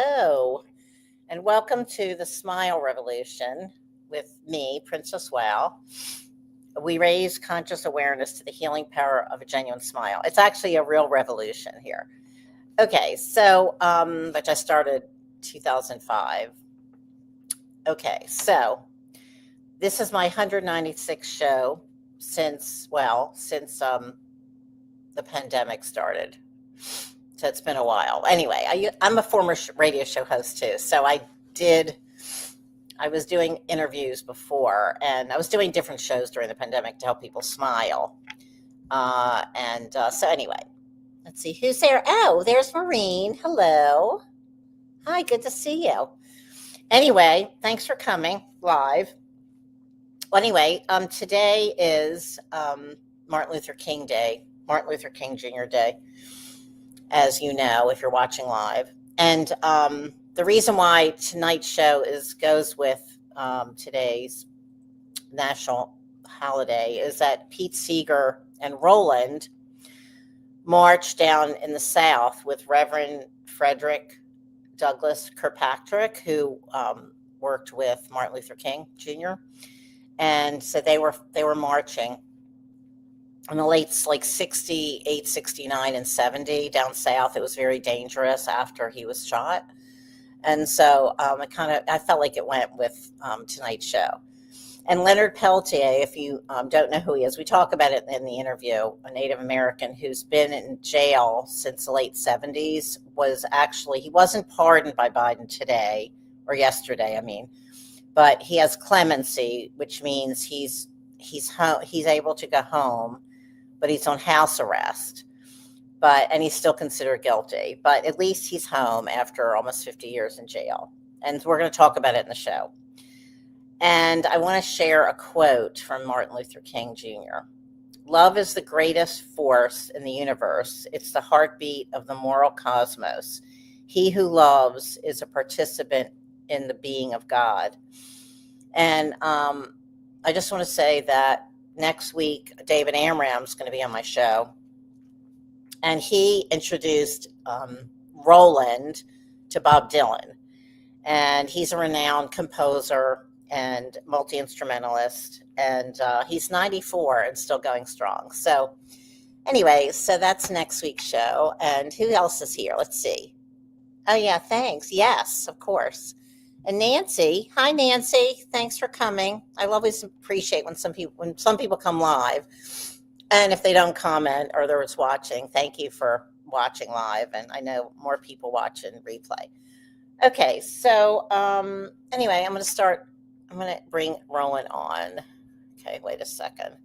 Hello, and welcome to the Smile Revolution with me, Princess Wow. We raise conscious awareness to the healing power of a genuine smile. It's actually a real revolution here. Okay, so, which I started 2005. Okay, so this is my 196th show since the pandemic started. So it's been a while. Anyway, I'm a former radio show host too. So I was doing interviews before, and I was doing different shows during the pandemic to help people smile. So anyway, let's see who's there. Oh, there's Maureen. Hello. Hi, good to see you. Anyway, thanks for coming live. Well, anyway, today is Martin Luther King Day, Martin Luther King Jr. Day, as you know, if you're watching live. And the reason why tonight's show goes with today's national holiday is that Pete Seeger and Roland marched down in the South with Reverend Frederick Douglass Kirkpatrick, who worked with Martin Luther King Jr. And so they were marching in the late 68, 69, and 70 down south. It was very dangerous after he was shot. And so I felt like it went with tonight's show. And Leonard Peltier, if you don't know who he is, we talk about it in the interview, a Native American who's been in jail since the late 70s, he wasn't pardoned by Biden today, or yesterday, but he has clemency, which means he's able to go home, but he's on house arrest, and he's still considered guilty. But at least he's home after almost 50 years in jail. And we're going to talk about it in the show. And I want to share a quote from Martin Luther King Jr. Love is the greatest force in the universe. It's the heartbeat of the moral cosmos. He who loves is a participant in the being of God. And I just want to say that next week, David Amram's going to be on my show. And he introduced Roland to Bob Dylan. And he's a renowned composer and multi-instrumentalist. And he's 94 and still going strong. So anyway, so that's next week's show. And who else is here? Let's see. Oh, yeah, thanks. Yes, of course. And Nancy, hi Nancy, thanks for coming. I always appreciate when some people come live, and if they don't comment or they're just watching, thank you for watching live. And I know more people watching replay. Okay, so anyway, I'm going to bring Roland on. Okay, wait a second.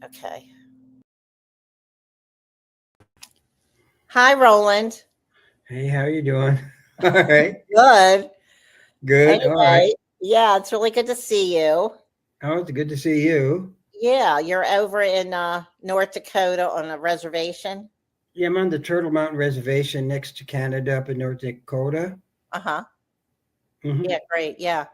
Okay. Hi, Roland. Hey, how you doing? All right. Good. Good. Anyway, all right. Yeah, it's really good to see you. Oh, it's good to see you. Yeah, you're over in North Dakota on a reservation. Yeah, I'm on the Turtle Mountain Reservation next to Canada up in North Dakota. Uh-huh. Mm-hmm. Yeah, great. Yeah.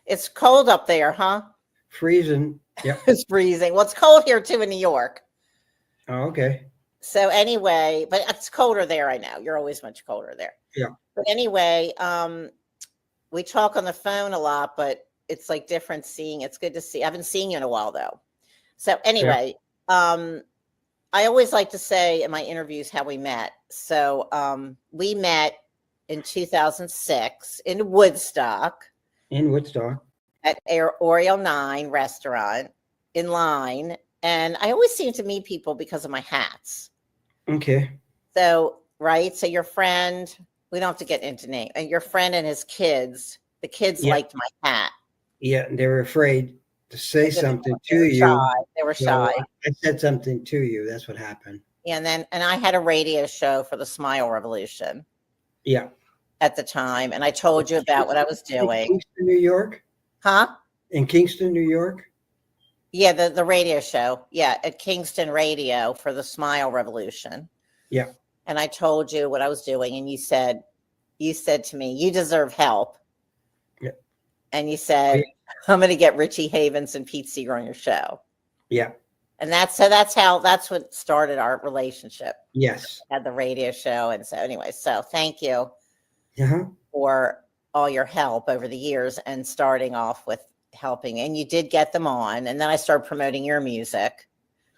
It's cold up there, huh? Freezing. Yep. It's freezing. Well, it's cold here too in New York. Oh, okay. So anyway, but it's colder there, I know. You're always much colder there. Yeah. But anyway, we talk on the phone a lot, but it's like different seeing. It's good to see. I haven't seen you in a while though. So anyway, I always like to say in my interviews how we met. So we met in 2006 in Woodstock. In Woodstock. At Oriole 9 restaurant in line. And I always seem to meet people because of my hats. Okay. So, right. So your friend, we don't have to get into name, and your friend and his kids, the kids liked my hat. Yeah. They were afraid to say something to you. They were shy. I said something to you. That's what happened. And I had a radio show for the Smile Revolution. Yeah. At the time. And I told you about what I was doing. In Kingston, New York? Huh? In Kingston, New York? Yeah, the radio show. Yeah, at Kingston Radio for the Smile Revolution. Yeah. And I told you what I was doing, and you said to me, you deserve help. Yeah. And you said, I'm going to get Richie Havens and Pete Seeger on your show. Yeah. And that's what started our relationship. Yes. Had the radio show. And so anyway, so thank you. Uh-huh. for all your help over the years and starting off with helping. And you did get them on. And then I started promoting your music.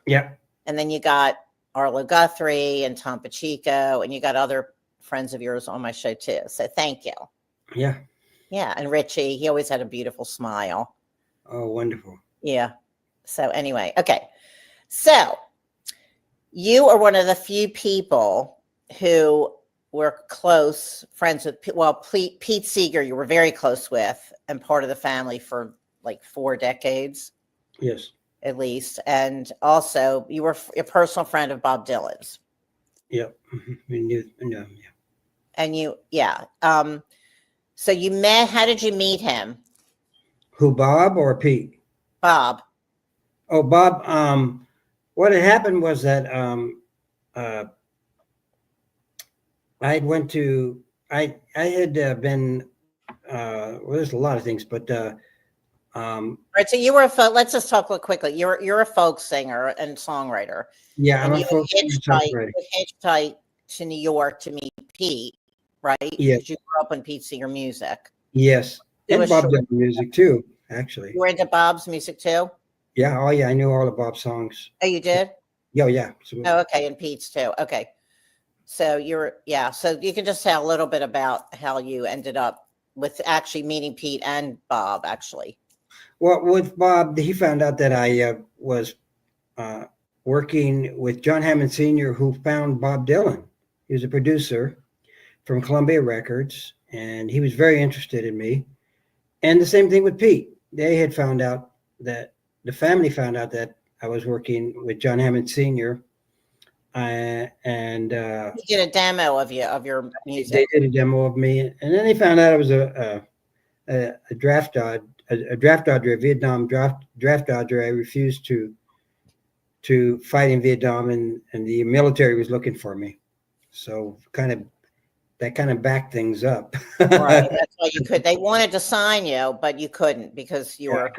Yeah. And then you got Arlo Guthrie and Tom Pacheco, and you got other friends of yours on my show too. So thank you. Yeah. Yeah. And Richie, he always had a beautiful smile. Oh, wonderful. Yeah. So anyway, okay. So you are one of the few people who were close friends with, well, Pete Seeger, you were very close with and part of the family for like 4 decades. Yes. At least. And also you were a personal friend of Bob Dylan's. Yep. We knew, yeah. And so you met, how did you meet him? Who, Bob or Pete? Bob. Oh, Bob. What had happened was that I went to I had been well, there's a lot of things, but All right, so you were let's just talk real quickly. You're a folk singer and songwriter. yeah, I'm And a you folk songwriter. hitchhiked to New York to meet Pete, right? Yeah. Because you grew up on Pete Seeger music. Yes, It and was Bob short. Dylan music too, actually. You were into Bob's music too? Yeah. Oh, yeah. I knew all of Bob's songs. Oh, you did? Yeah. Yeah. Absolutely. Oh, okay, and Pete's too. Okay. So so you can just tell a little bit about how you ended up with actually meeting Pete and Bob, actually. Well, with Bob, he found out that I was working with John Hammond Sr., who found Bob Dylan. He was a producer from Columbia Records, and he was very interested in me. And the same thing with Pete. They had found out that the family found out that I was working with John Hammond Sr. And He did a demo of your music. they did a demo of me, and then they found out I was a draft dodger, a Vietnam draft dodger. I refused to fight in Vietnam, and the military was looking for me. So that kind of backed things up. Right. That's why you could. They wanted to sign you, but you couldn't because you were.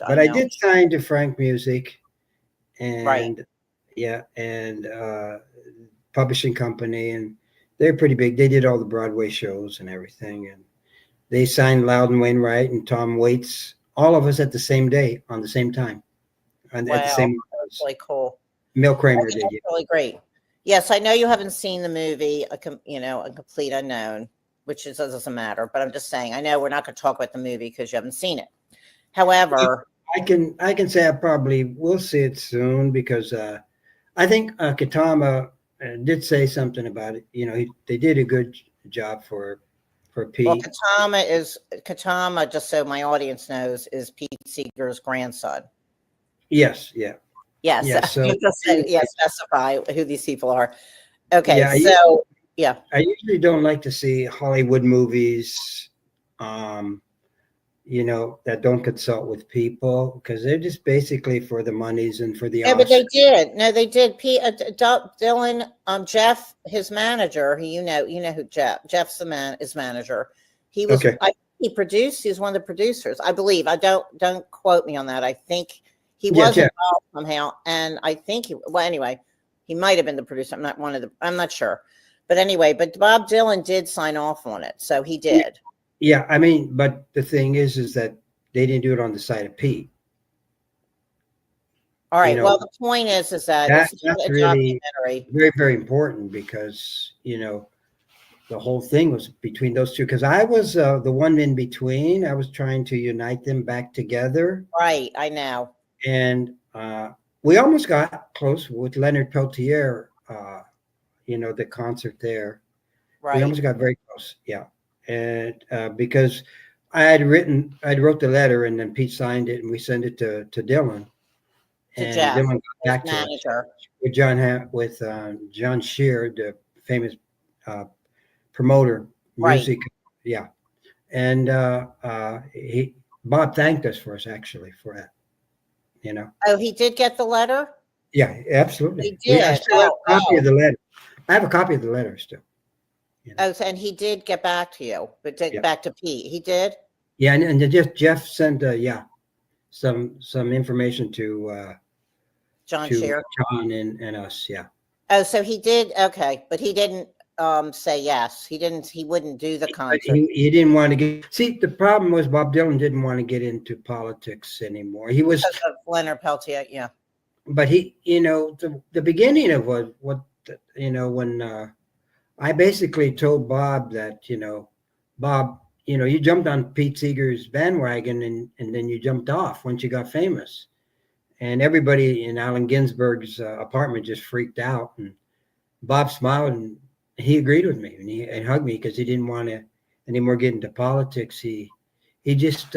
But I did sign to Frank Music, and right. Yeah, and publishing company, and they're pretty big. They did all the Broadway shows and everything, and they signed Loudon Wainwright and Tom Waits, all of us at the same day, on the same time, and at the same. That's really cool. Mel Kramer did. That's really great. Yes, I know you haven't seen the movie, A Complete Unknown, which doesn't matter. But I'm just saying, I know we're not going to talk about the movie because you haven't seen it. However, I can say I probably will see it soon because I think Katama did say something about it. They did a good job for Pete. Well, Katama, just so my audience knows, is Pete Seeger's grandson. Yes, yeah. Yes, yeah, so, specify who these people are. Okay, yeah, I usually don't like to see Hollywood movies, that don't consult with people because they're just basically for the monies and for the. Yeah, but they did. No, they did. Dylan, Jeff, his manager. You know who Jeff's his manager. He was. Okay. He produced. He was one of the producers, I believe. Don't quote me on that. I think he was involved somehow, and I think anyway, he might have been the producer. I'm not sure, but anyway, but Bob Dylan did sign off on it, so he did. Yeah, I mean, but the thing is that they didn't do it on the side of Pete. All right. Well, the point is that that's really very, very important because the whole thing was between those two. Because I was the one in between. I was trying to unite them back together. Right. I know. And we almost got close with Leonard Peltier. The concert there. Right. We almost got very close. Yeah. And because I wrote the letter and then Pete signed it and we sent it to Dylan. And Jeff, Dylan got back to us with John Shear, the famous promoter, music. Right. Yeah. And Bob thanked us for that. Oh, he did get the letter? Yeah, absolutely. He did. I still have a copy of the letter. I have a copy of the letter still. Oh, and he did get back to you, but back to Pete. He did? Yeah, and Jeff sent some information to John Shear. John and us, yeah. Oh, so he did, okay, but he didn't say yes. He wouldn't do the But concert he didn't want to get. See, the problem was Bob Dylan didn't want to get into politics anymore. He was, because of Leonard Peltier. Yeah. but he, the beginning of what when I basically told Bob that, Bob, you jumped on Pete Seeger's bandwagon and then you jumped off once you got famous. And everybody in Allen Ginsberg's apartment just freaked out. And Bob smiled and he agreed with me and hugged me because he didn't want to anymore get into politics. He just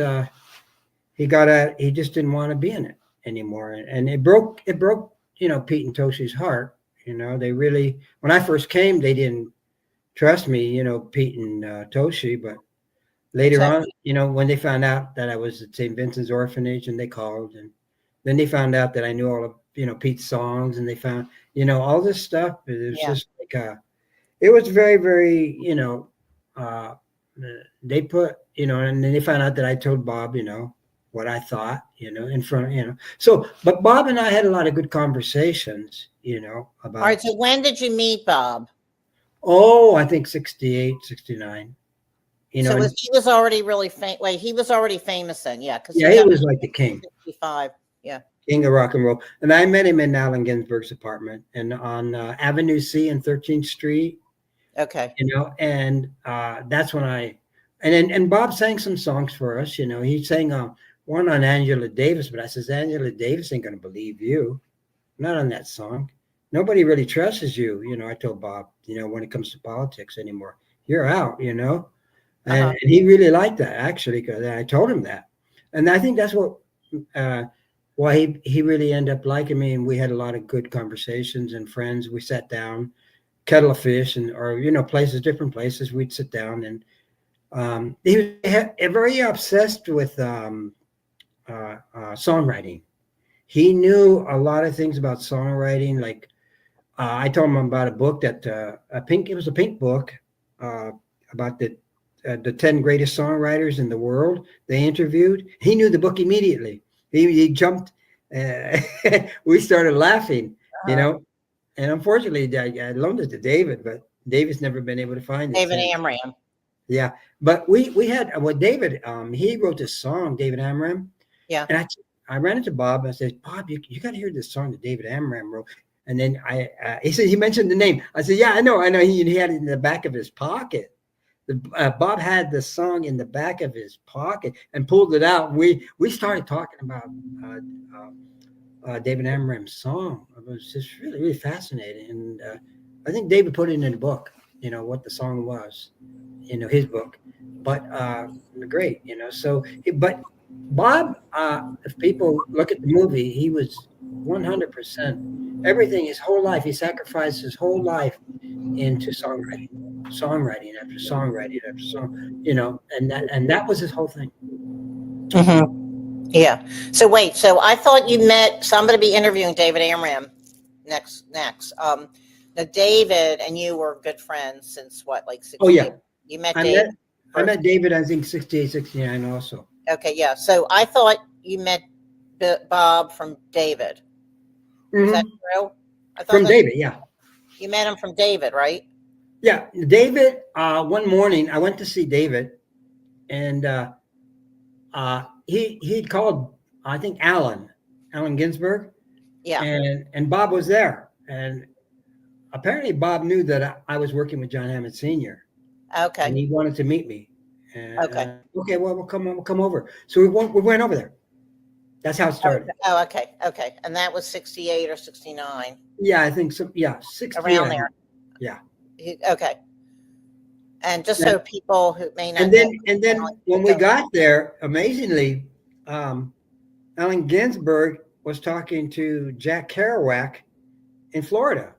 he just didn't want to be in it anymore. And it broke Pete and Toshi's heart. They really, when I first came, they didn't trust me, Pete and Toshi, but later So, on, when they found out that I was at St. Vincent's Orphanage and they called, and then they found out that I knew all of, Pete's songs, and they found, all this stuff. It was yeah. just like, it was very, very, they put, and then they found out that I told Bob, what I thought, in front, so, but Bob and I had a lot of good conversations, All about, right. So when did you meet Bob? I think 68, 69. So he was already really famous. Wait, he was already famous then, yeah. Because Yeah, he was like the king. 65. Yeah. King of rock and roll. And I met him in Allen Ginsberg's apartment and on Avenue C and 13th Street, Okay. and that's when and Bob sang some songs for us, he sang one on Angela Davis, but I says, Angela Davis ain't going to believe you. Not on that song. Nobody really trusts you. I told Bob, when it comes to politics anymore, you're out, and he really liked that actually, because I told him that. And I think that's what, why he really ended up liking me. And we had a lot of good conversations and friends. We sat down, kettle of fish or different places. We'd sit down and he was very obsessed with songwriting. He knew a lot of things about songwriting. Like I told him about a book that it was a pink book about the 10 greatest songwriters in the world they interviewed. He knew the book immediately. He jumped. We started laughing, and unfortunately, I loaned it to David, but David's never been able to find it. David Amram. Yeah, but we had David. He wrote this song, David Amram. Yeah. And I ran into Bob and I said, Bob, you got to hear this song that David Amram wrote. And then he said, he mentioned the name. I said, yeah, I know. He had it in the back of his pocket. Bob had the song in the back of his pocket and pulled it out. We started talking about David Amram's song. It was just really, really fascinating. And I think David put it in the book, what the song was, his book. But great, So, but Bob, if people look at the movie, he was 100% everything. His whole life, he sacrificed his whole life into songwriting after songwriting after song, and that was his whole thing. Mm-hmm. Yeah. So wait. So I thought you met. So I'm going to be interviewing David Amram next. Now David and you were good friends since what, like 68? Oh yeah. You met David. I met David. I think 68, 69 also. Okay. Yeah. So I thought you met Bob from David. Mm-hmm. Is that true? From David. Yeah. You met him from David, right? Yeah, David. One morning, I went to see David, and he'd called, I think, Allen Ginsberg. Yeah. And Bob was there, and apparently Bob knew that I was working with John Hammond Sr. Okay. And he wanted to meet me. And, okay. Okay. Well, we'll come over. So we went over there. That's how it started. Oh, okay. Okay. And that was 68 or 69. Yeah, I think so. Yeah, 60 around there. Yeah. Okay. And just so people who may not and then when we got there, amazingly, Allen Ginsberg was talking to Jack Kerouac in Florida.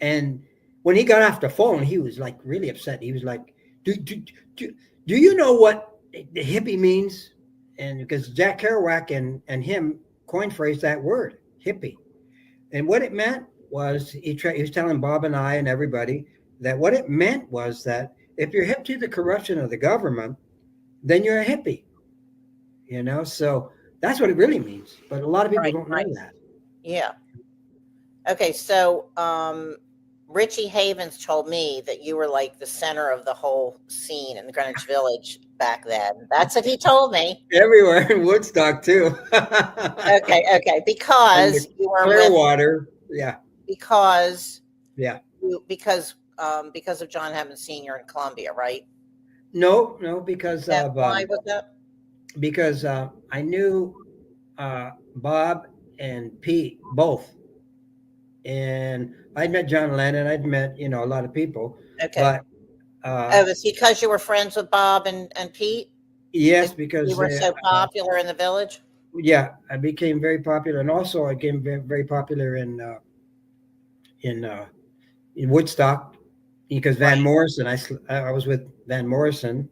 And when he got off the phone, he was like really upset. He was like, do you know what the hippie means? And because Jack Kerouac and him coined phrase that word, hippie. And what it meant was he was telling Bob and I and everybody that what it meant was that if you're hip to the corruption of the government, then you're a hippie. So that's what it really means. But a lot of people don't know that. Yeah. Okay. So Richie Havens told me that you were like the center of the whole scene in Greenwich Village back then. That's what he told me. Everywhere in Woodstock too. Okay, okay, And the because you were with Clearwater. Yeah. because Yeah. because of John Hammond Sr. in Columbia, right? No, no, because That of why was that? I knew Bob and Pete both, and I'd met John Lennon. I'd met a lot of people, Okay. but uh, Oh, it's because you were friends with Bob and Pete yes, that you because were so popular in the village? yeah, I became very popular, and also I became very, very popular in uh, in Woodstock because Van Right, Morrison. I was with Van Morrison,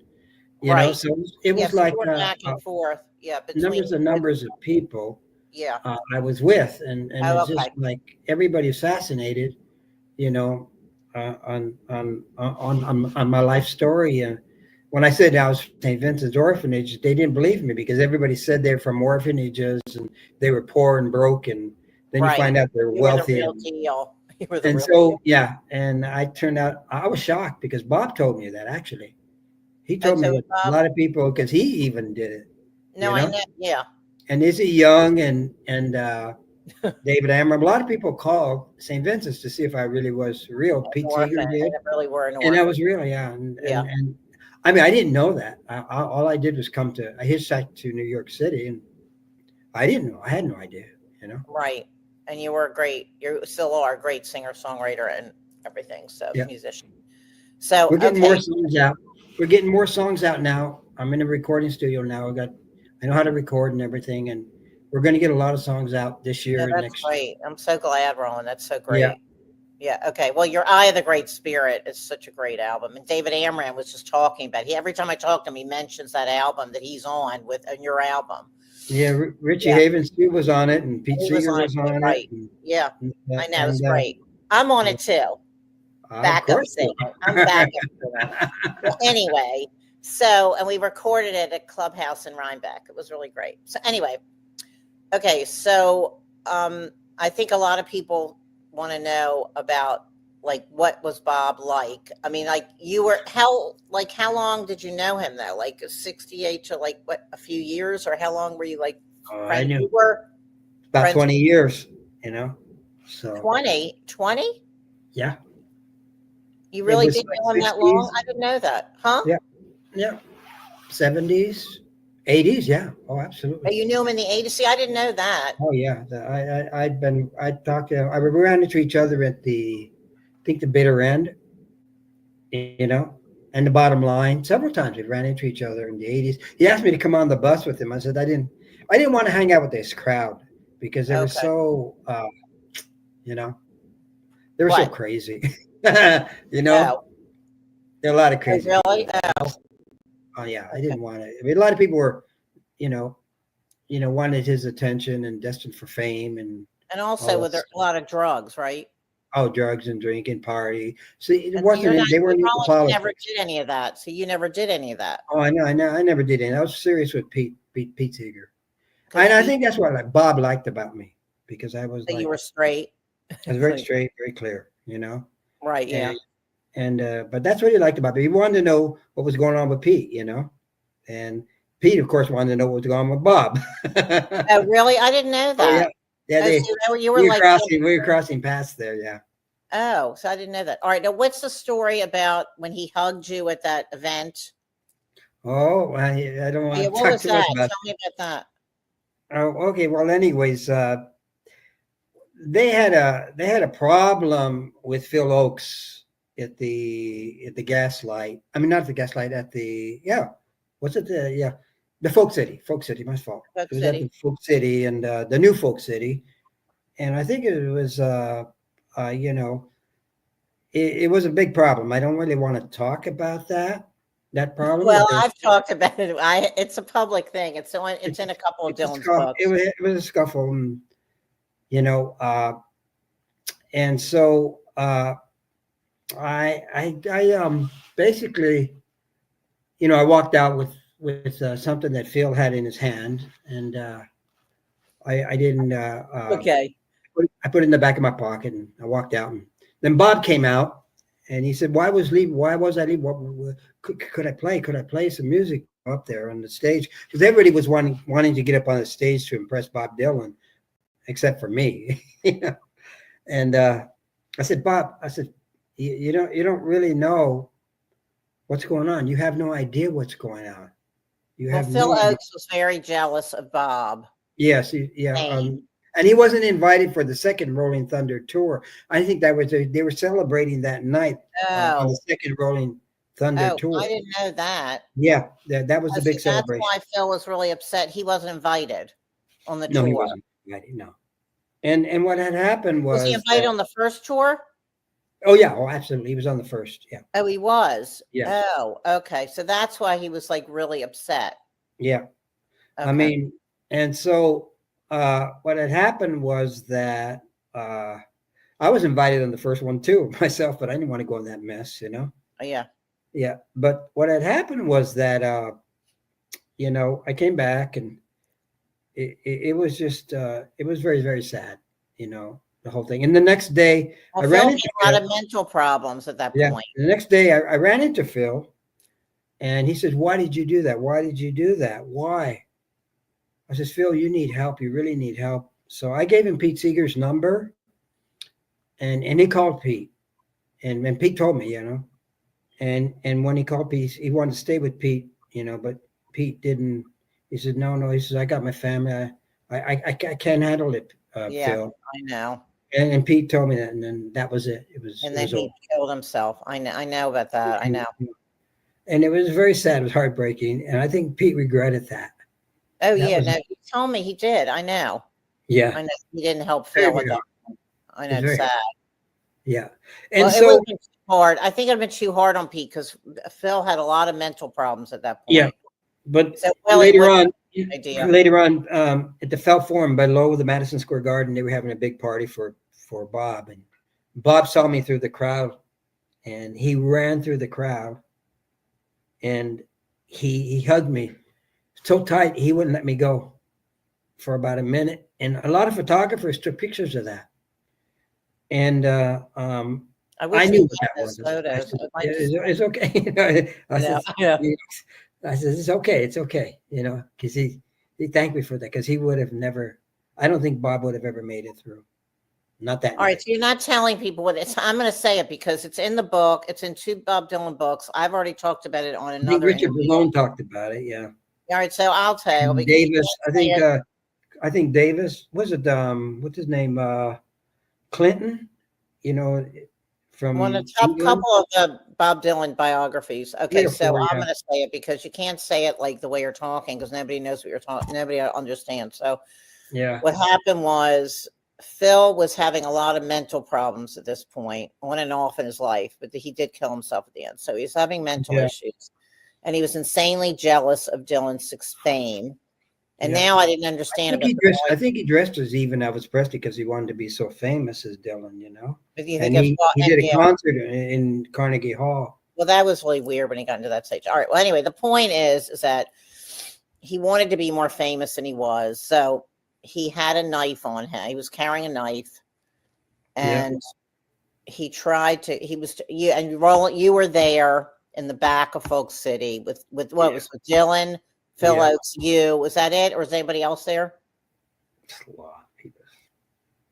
right. so it Yeah, was so like you were back and forth, yeah, between numbers of people yeah. I was with, and Oh, it's just okay. like everybody assassinated, you know, on my life story. And when I said I was from St. Vincent's orphanage, they didn't believe me because everybody said they're from orphanages and they were poor and broke, and then you Right. find out they're You were the wealthy. real deal. You were the And real deal. so yeah, and I turned out I was shocked because Bob told me that actually. He I told me told that a Bob, lot of people because he even did it, no, you I know. know, yeah. And Izzy Young and David Amram. A lot of people called St. Vincent's to see if I really was real. An Pete orphan. Seeger did, I really were an and that orphan. was real, yeah. And Yeah, I mean, I didn't know that. All I did was I hitchhiked to New York City, and I didn't know. I had no idea, you know. right. And you still are a great singer, songwriter, and everything. So Yeah, musician. So we're getting more okay, songs out. We're getting more songs out now. I'm in a recording studio now. I know how to record and everything, and we're going to get a lot of songs out this no, year and that's next year. great. I'm so glad, Roland. That's so Yeah, great. Yeah. Okay. Well, Your Eye of the Great Spirit is such a great album, and David Amram was just talking about. He every time I talk to him, he mentions that album that he's on with your album. yeah. Richie Yeah, Havens too was on it, and Pete he was Seeger on it was too, on it, right? Yeah, I know. It's and great. I'm on yeah, it too. of Backup course you singer. I'm are. backup singer. Well, anyway, and we recorded it at Clubhouse in Rhinebeck. It was really great. So anyway, okay, so I think a lot of people want to know about like what was Bob like? I mean, like how long did you know him though? Like 68 to like what a few years, or how long were you like I friends? knew You were about friends 20 years, you know. So 20? yeah, You it really was did like know him that long? 60s. I didn't know that. Huh? Yeah, yeah, 70s, 80s. Yeah. Oh, Oh, absolutely. you knew him in the 80s? See, I didn't know that. Oh yeah. I talked to I we ran into each other at I think the bitter end, you know, and the bottom line. Several times we ran into each other in the 80s. He asked me to come on the bus with him. I said I didn't want to hang out with this crowd because they were Okay. so you know, they were so What? crazy. You know, Oh. there are a lot of Oh, crazy really? people. Oh, Oh yeah, I okay. didn't want to. I mean, a lot of people were, you know, wanted his attention and destined for fame and And all also that with a stuff. lot of drugs, right? Oh, drugs and drinking, party. See, it And so wasn't. They you weren't into probably never politics. did any of that. So you never did any of that Oh, I never did any. I was serious with Pete Seeger, because and I he think that's what Bob liked about me because so you were straight. I was It's very like, straight, very clear, you know, right? Yeah. and but that's what he liked about me. He wanted to know what was going on with Pete, you know, and Pete, of course, wanted to know what was going on with Bob. Oh, really? I didn't know Oh yeah, that. yeah. Oh, so you were like, We were crossing paths there. Yeah. oh, so I didn't know that. All right. Now, what's the story about when he hugged you at that event? Oh, I don't Yeah. want to What talk was too much that? about. Tell me about that. Oh, okay. Well, anyways, they had a problem with Phil Oakes at the Gaslight. I mean, not the Gaslight at the yeah. What's it? The Folk City. My fault. Cook It was at City. the Folk City and the new Folk City, and I think it was you know it was a big problem. I don't really want to talk about that problem, Well, but there was I've talked about it. It's a public thing. It's in a couple of it's a Dylan's scuffle. books. It was a scuffle, and, you know, and so I basically, I walked out with something that Phil had in his hand, and I didn't. Okay. I put it in the back of my pocket, and I walked out. And then Bob came out and he said, why was I leaving? Could I play some music up there on the stage? Because everybody was wanting to get up on the stage to impress Bob Dylan, except for me. And I said, Bob, you don't really know what's going on. You have no idea what's going on. You Well, have Phil no idea. Oakes was very jealous of Bob. Yes, and he wasn't invited for the second Rolling Thunder tour. I think that was they were celebrating that night on the second Rolling Thunder tour. I didn't know that. Yeah, that was the big celebration. That's why Phil was really upset. He wasn't invited on the tour. No, he wasn't invited. No. And what had happened was he invited on the first tour? Oh yeah, absolutely. He was on the first. Yeah. Oh, he was. Yeah. Oh, okay. So that's why he was like really upset. Yeah. Okay. I mean, and so what had happened was that I was invited on the first one too myself, but I didn't want to go in that mess, Oh, yeah. Yeah. But what had happened was that I came back and it was just it was very, very sad, the whole thing. And the next day, I ran into a lot of mental problems at that point. The next day, I ran into Phil, and he says, "Why did you do that? Why did you do that? Why?" I says, "Phil, you need help. You really need help." So I gave him Pete Seeger's number, and he called Pete, and Pete told me, and when he called Pete, he wanted to stay with Pete, but Pete didn't. He said, "No." He says, "I got my family. I can't handle it, Phil." I know. And Pete told me that, and then that was it. And then he killed himself. I know about that. I know. And it was very sad. It was heartbreaking, and I think Pete regretted that. Oh yeah, no, he told me he did. I know. Yeah, I know he didn't help Phil with that. I know it's sad. Yeah, and so it would have been too hard. I think it'd been too hard on Pete because Phil had a lot of mental problems at that point. Yeah, but later on, at the Felt Forum below the Madison Square Garden, they were having a big party for Bob, and Bob saw me through the crowd, and he ran through the crowd, and he hugged me so tight he wouldn't let me go for about a minute, and a lot of photographers took pictures of that, and I knew what that was. It's okay. I said, it's okay, because he thanked me for that, because he would have never, I don't think Bob would have ever made it through. Not that. All right, so you're not telling people what it's. I'm going to say it because it's in the book. It's in 2 Bob Dylan books. I've already talked about it on another. Richard Malone talked about it. Yeah. All right, so I'll tell. Davis, I think Davis, was it what's his name? Clinton, from one of the top couple of the Bob Dylan biographies. Okay, so I'm going to say it because you can't say it like the way you're talking because nobody knows what you're talking. Nobody understands. So yeah, what happened was Phil was having a lot of mental problems at this point, on and off in his life, but he did kill himself at the end. So he's having mental issues, and he was insanely jealous of Dylan's fame. And now I didn't understand. I think he dressed as even Elvis Presley because he wanted to be so famous as Dylan, But you think he did a concert in Carnegie Hall. Well, that was really weird when he got into that stage. All right. Well, anyway, the point is that he wanted to be more famous than he was. So he had a knife on him. He was carrying a knife, and he tried to. He was Roland. You were there in the back of Folk City with what was with Dylan, Phil Oakes, you. Was that it, or was anybody else there? Just a lot of people.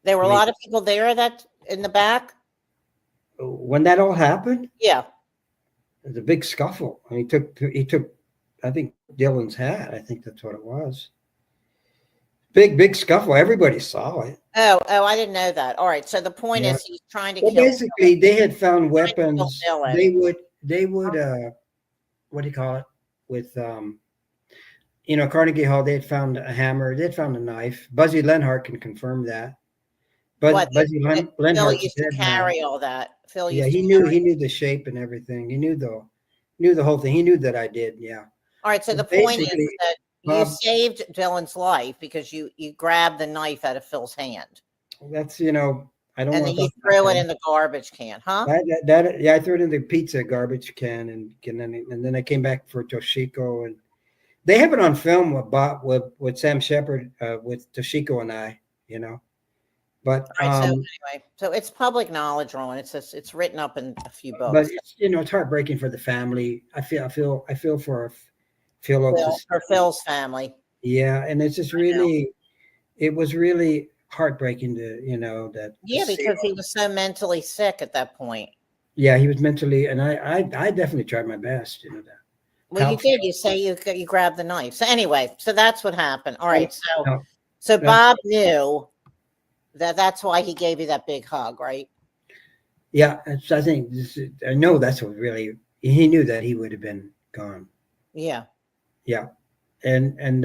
There were a lot of people there that in the back. When that all happened, yeah, it was a big scuffle. And he took, I think, Dylan's hat. I think that's what it was. Big scuffle. Everybody saw it. Oh, I didn't know that. All right. So the point is he's trying to kill basically Dylan. They had found weapons. They would what do you call it? With Carnegie Hall, they had found a hammer, they had found a knife. Buzzy Lenhart can confirm that. But Buzzy Lenhart used to carry all that. Phil he knew the shape and everything. He knew the whole thing. He knew that I did. Yeah. All right. So the point is that you saved Dylan's life because you grabbed the knife out of Phil's hand. That's I don't. And then you threw it in the garbage can, huh? I threw it in the pizza garbage can, and then I came back for Toshiko, and they have it on film with Sam Shepard, with Toshiko and I, But All right. So anyway, so it's public knowledge, Roland. It's written up in a few but books. it's, it's heartbreaking for the family. I feel for Phil Oaks. For Phil's family. Yeah, and it's just I know. really, it was really heartbreaking to that to Yeah, see. because he was so mentally sick at that point. Yeah, he was mentally, and I definitely tried my best, that Well, you help. did. You say you grabbed the knife. So anyway, so that's what happened. All right. So No, so no, Bob knew that's why he gave you that big hug, right? yeah, I think I know that's what really he knew that he would have been gone. Yeah. Yeah, and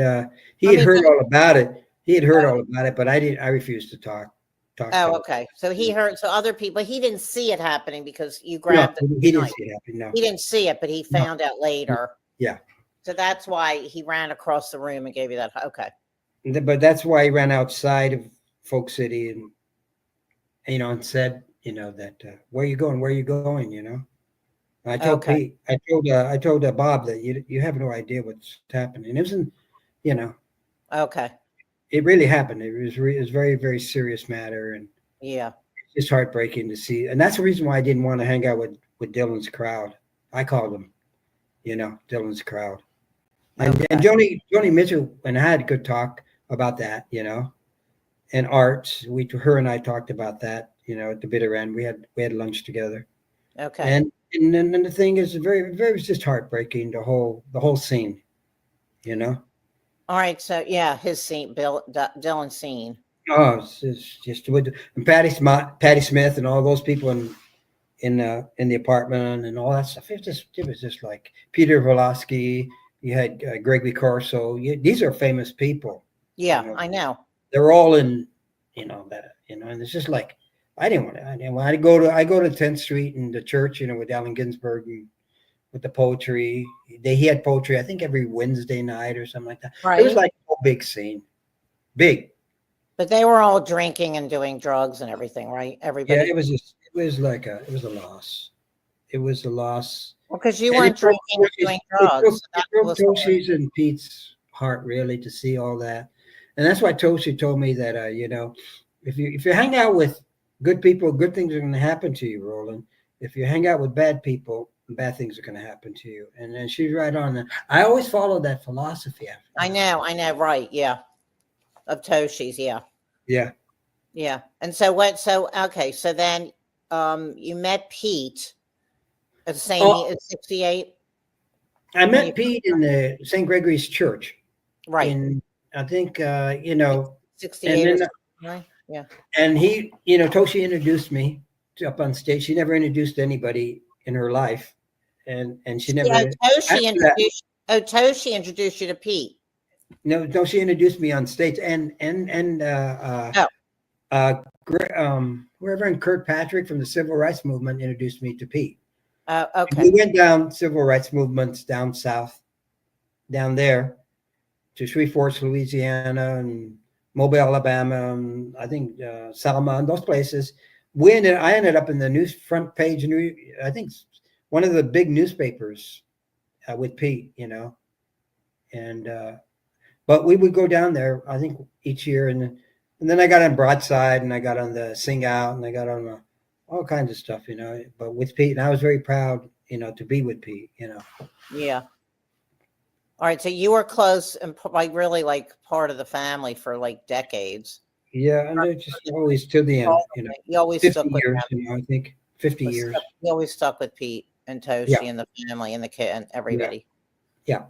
he I had mean, heard all about it. He had heard all about it, but I didn't. I refused to talk to oh, him. okay. So he heard. So other people. He didn't see it happening because you No, grabbed the he didn't knife. see it happen. No, He didn't see it, but he no, found out later. yeah. So that's why he ran across the room and gave you that. Okay. But that's why he ran outside of Folk City and and said that where you going? Where you going? And I told Okay. Pete. I told Bob that you have no idea what's happening. It wasn't. You know, Okay. it really happened. It was very very serious matter, and Yeah. it's just heartbreaking to see. And that's the reason why I didn't want to hang out with Dylan's crowd. I called him, Dylan's crowd. And Joni Mitchell and I had a good talk about that, and art. Her and I talked about that, at the bitter end. We had lunch together, Okay. and then the thing is very very, it was just heartbreaking, the whole scene, All right. So yeah, his scene, Dylan's scene. Oh, it's just with and Patty Smith and all those people in the apartment and all that stuff. It was just like Peter Voloski. You had Gregory Corso. These are famous people. Yeah, I know. They're all in, that, and it's just like I didn't want to. I go to 10th Street and the church, with Allen Ginsberg and with the poetry. He had poetry, I think, every Wednesday night or something like that. Right. It was like a whole big scene, big. But they were all drinking and doing drugs and everything, right? Everybody. Yeah, it was a loss. It was a loss. Well, because you And weren't drinking or doing drugs. It broke Toshi's and Pete's heart really to see all that, and that's why Toshi told me that if you hang out with good people, good things are going to happen to you, Roland. If you hang out with bad people, bad things are going to happen to you. And then she's right on that. I always followed that philosophy. I know, right? Yeah, of Toshi's, yeah. Yeah. Yeah. And so what? So okay. So then, you met Pete at the same at 68. I met Pete in the St. Gregory's Church. Right. In I think 68. And then, right? Yeah. And he, Toshi introduced me up on stage. She never introduced anybody in her life, and she never. Yeah, Toshi introduced you to Pete. No, she introduced me on stage, and Reverend Kirkpatrick from the Civil Rights Movement introduced me to Pete. Okay. We went down civil rights movements down south, down there, to Shreveport, Louisiana, and Mobile, Alabama, and I think Selma, and those places. I ended up in the front page, I think one of the big newspapers with Pete, and but we would go down there, I think, each year, and then I got on Broadside, and I got on the Sing Out, and I got on all kinds of stuff, but with Pete, and I was very proud, to be with Pete, Yeah. All right. So you were close and really like part of the family for like decades. Yeah, and they're just always to the end, You always 50 stuck with years, them. I think 50 years. You always stuck with Pete and Toshi Yeah. and the family and the kid and everybody. Yeah.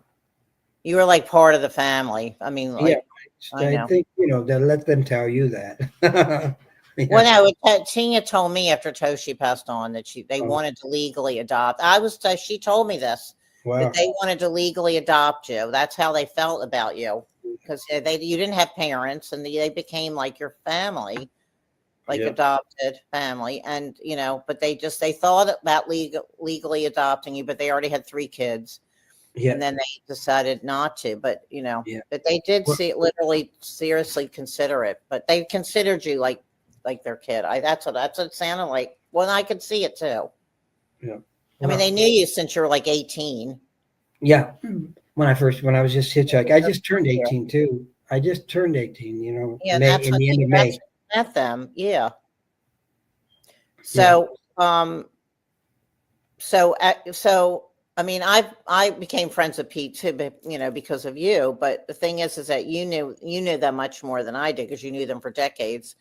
You were like part of the family. I mean, like, I think, that let them tell you that. Well, no, Tina told me after Toshi passed on that they wanted to legally adopt. She told me this, that they wanted to legally adopt you. That's how they felt about you, because you didn't have parents, and they became like your family, like adopted family. And but they thought about legally adopting you, but they already had 3 kids. Yeah. And then they decided not to, but but they did literally seriously consider it. But they considered you like their kid. That's what it sounded like. Well, I could see it too. Yeah. I mean, they knew you since you were like 18. Yeah. When I was just hitchhiking, I just turned 18 too. I just turned 18, Yeah, in the end of May. met them. Yeah. So, so I mean, I became friends with Pete too, but because of you. But the thing is that you knew them much more than I did because you knew them for decades.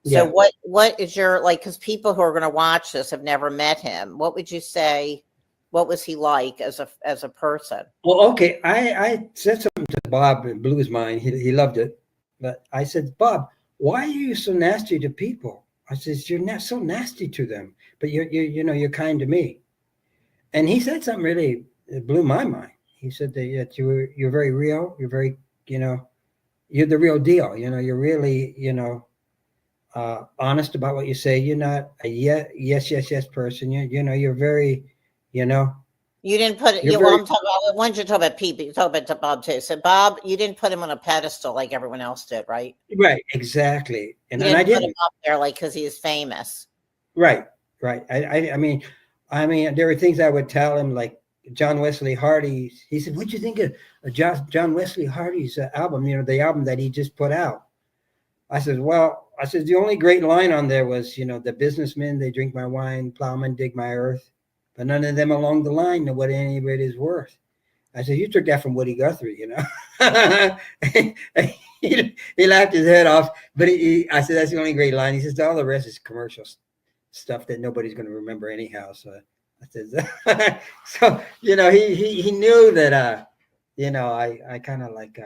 So what is your like? Because people who are going to watch this have never met him. What would you say? What was he like as a person? Well, okay, I said something to Bob. It blew his mind. He loved it, but I said, Bob, why are you so nasty to people? I says, you're not so nasty to them, but you're kind to me. And he said something really, it blew my mind. He said that you're very real. You're very, you're the real deal. You're really, honest about what you say. You're not a yes person. You're very, You didn't put it. you're Well, very I'm talking about. Why don't you talk about Pete? But you talk about Bob too. So Bob, you didn't put him on a pedestal like everyone else did, right? right, exactly. You And I didn't put him didn't. up there like because he's famous. Right, right. I mean, there were things I would tell him, like John Wesley Hardy. He said, "What'd you think of John Wesley Hardy's album? The album that he just put out." I said, "Well, the only great line on there was, the businessmen they drink my wine, plowmen dig my earth, but none of them along the line know what any of it is worth." I said, "You took that from Woody Guthrie, he laughed his head off, but I said, "That's the only great line." He says, "All the rest is commercial stuff that nobody's going to remember anyhow." So I said, so he knew that I kind of like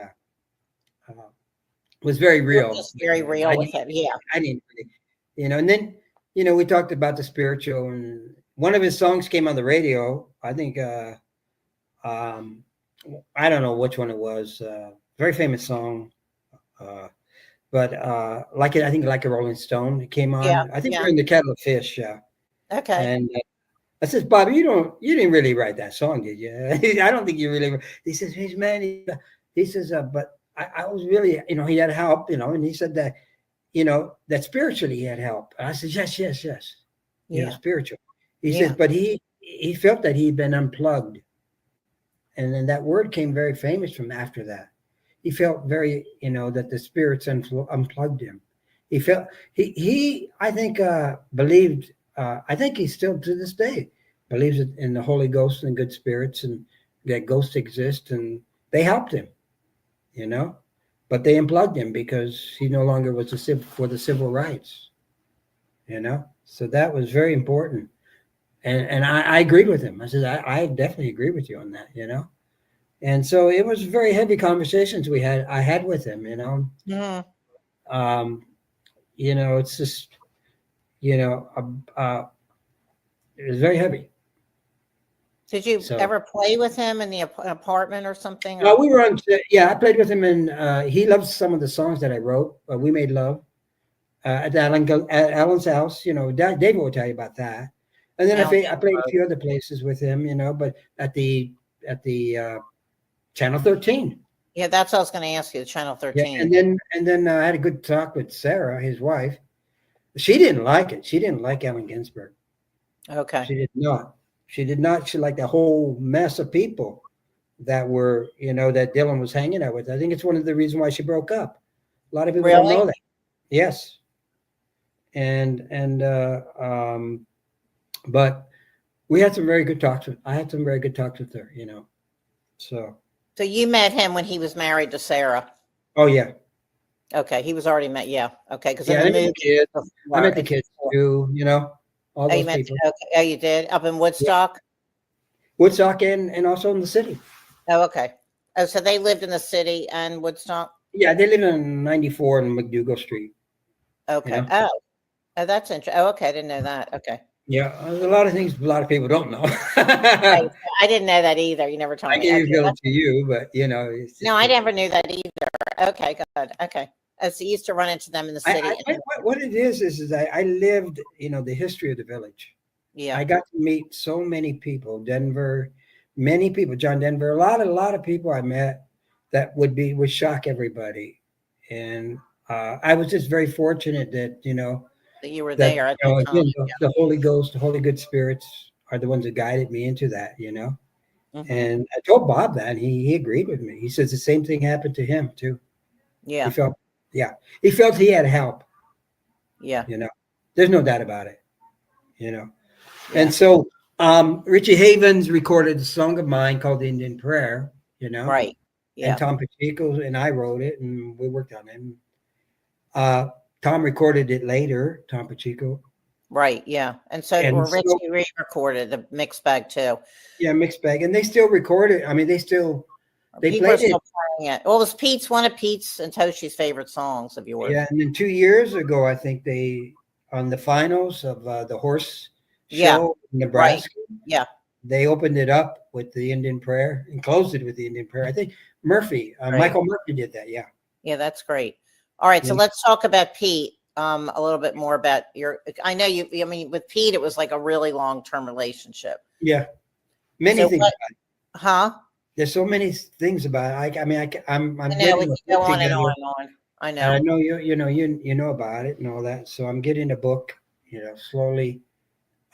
was very You're real. just very real with it. Yeah. I didn't really, and then we talked about the spiritual, and one of his songs came on the radio. I think I don't know which one it was. Very famous song. But I think like a Rolling Stone, it came on. Yeah. I think Yeah. during the Kettle of Fish. Okay. And I says, Bob, you didn't really write that song, did you? I don't think you really. He says, he's man. He says, but I was really, he had help, and he said that, that spiritually he had help. And I said, yes. Yeah. Spiritual. He Yeah. says, but he felt that he'd been unplugged, and then that word came very famous from after that. He felt very, that the spirits unplugged him. He felt he I think believed. I think he still to this day believes in the Holy Ghost and good spirits, and that ghosts exist, and they helped him, but they unplugged him because he no longer was for the civil rights, So that was very important, and I agreed with him. I said I definitely agree with you on that, And so it was very heavy conversations I had with him, Mhm. It's just, it was very heavy. Did you ever play with him in the apartment or something? Well, we were on. Yeah, I played with him, and he loves some of the songs that I wrote. We made love at Alan's house. David will tell you about that. And then I played a few other places with him. But at the Channel 13. Yeah, that's what I was going to ask you. Channel 13. Yeah, and then I had a good talk with Sarah, his wife. She didn't like it. She didn't like Allen Ginsberg. Okay. She did not. She did not. She liked the whole mess of people that were, that Dylan was hanging out with. I think it's one of the reasons why she broke up. A lot of people don't know that. Yes. But we had some very good talks I had some very good talks with her, So you met him when he was married to Sarah? Oh yeah. Okay, he was already met. Yeah. Okay, because I met the kids. I met the kids too. All those people. Okay. Oh, you did up in Woodstock. Yeah. Woodstock and also in the city. Oh, okay. Oh, so they lived in the city and Woodstock. Yeah, they live in 94 in McDougal Street. Okay. Oh, that's interesting. Oh, okay. I didn't know that. Okay. Yeah, a lot of things a lot of people don't know. I didn't know that either. You never told me. I gave it to you, but no, I never knew that either. Okay, good. Okay. So you used to run into them in the city. What it is that I lived, the history of the village. Yeah. I got to meet so many people, Denver, many people, John Denver, a lot of people I met that would shock everybody. And I was just very fortunate that, that you were there at that time. The Holy Ghost, the Holy Good Spirits are the ones that guided me into that, Mm-hmm. And I told Bob that, and he agreed with me. He says the same thing happened to him too. Yeah. He felt he had help. Yeah. You know, there's no doubt about it. You know, Yeah. and so Richie Havens recorded a song of mine called "The Indian Prayer." You know, Right. and Yeah. Tom Pacheco and I wrote it, and we worked on it. Uh, Tom recorded it later, Tom Pacheco, Right. Yeah. And so and or so Richie re-recorded the mixed bag too. yeah, mixed bag, and they still record it. I mean, they People are played it. still playing it. Well, it was Pete's one of Pete's and Toshi's favorite songs of yours. Yeah, and then 2 years ago, I think they on the finals of the horse Yeah. show in Right. Nebraska, Yeah. they opened it up with the Indian Prayer and closed it with the Indian Prayer. I think Right. Michael Murphy did that. Yeah. Yeah, that's great. All right, so Yeah. let's talk about Pete. A little bit more about your. I know you. I mean, with Pete, it was like a really long-term relationship. Yeah. Many So things. what? About it. Huh? There's so many things about it. I mean, I'm I know we getting a can book go on and together, on and on. I and I know. know you know about it and all that. So I'm getting a book, slowly.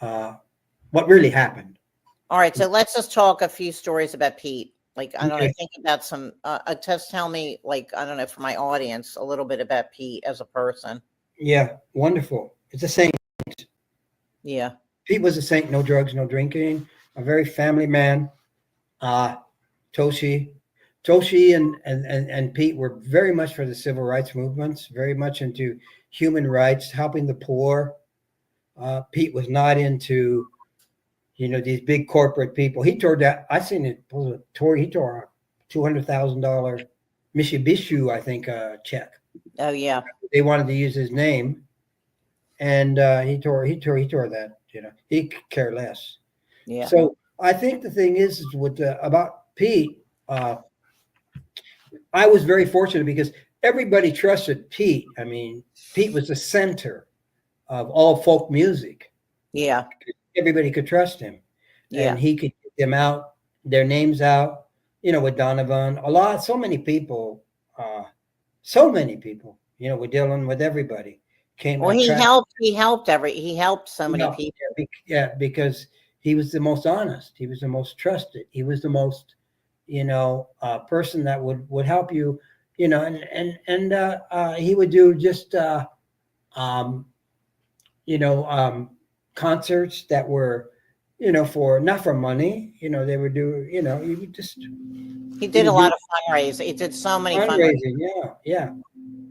What really happened? All right, so let's just talk a few stories about Pete. Like, I don't know, Okay. think about some. Just tell me, like, I don't know, for my audience, a little bit about Pete as a person. Yeah. Wonderful. It's a saint. Yeah. Pete was a saint. No drugs, no drinking. A very family man. Uh, Toshi, Toshi and Pete were very much for the civil rights movements, very much into human rights, helping the poor. Pete was not into, these big corporate people. He tore that. I seen it. He tore a $200,000 Mitsubishi, I think, check. Oh yeah. They wanted to use his name, and he tore that. He could care less. Yeah. So I think the thing is with about Pete. I was very fortunate because everybody trusted Pete. I mean, Pete was the center of all folk music. Yeah. Everybody could trust him, Yeah. and he could get them out, their names out. With Donovan, so many people, with Dylan, with everybody came. Well, he helped. He helped He helped so many people. Yeah, because he was the most honest. He was the most trusted. He was the most, person that would help you, and he would do just, um, concerts that were, for not for money. They would do, he would just. He did a lot of fundraising. He did so many fundraising. Yeah.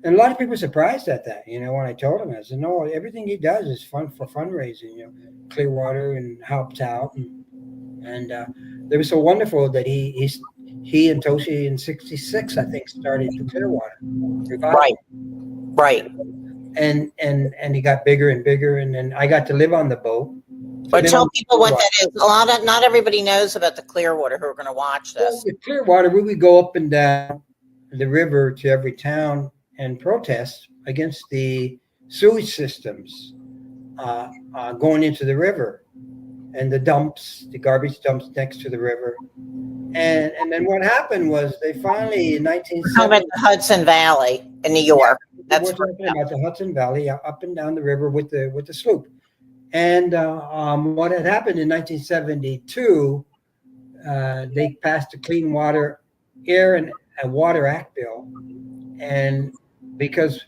And a lot of people were surprised at that. When I told him, I said, no, everything he does is fun for fundraising. Clearwater and helps out, and they were so wonderful that he and Toshi in '66, I think, started the Clearwater revival. Right. And he got bigger and bigger, and then I got to live on the boat. But tell people what that is. Not everybody knows about the Clearwater who are going to watch this. Well, the Clearwater, we would go up and down the river to every town and protest against the sewage systems going into the river and the garbage dumps next to the river. And then what happened was they finally in 1970. About the Hudson Valley in New York. That's what talking about the Hudson Valley, up and down the river with the sloop. And what had happened in 1972, they passed the Clean Water Air and Water Act bill, and because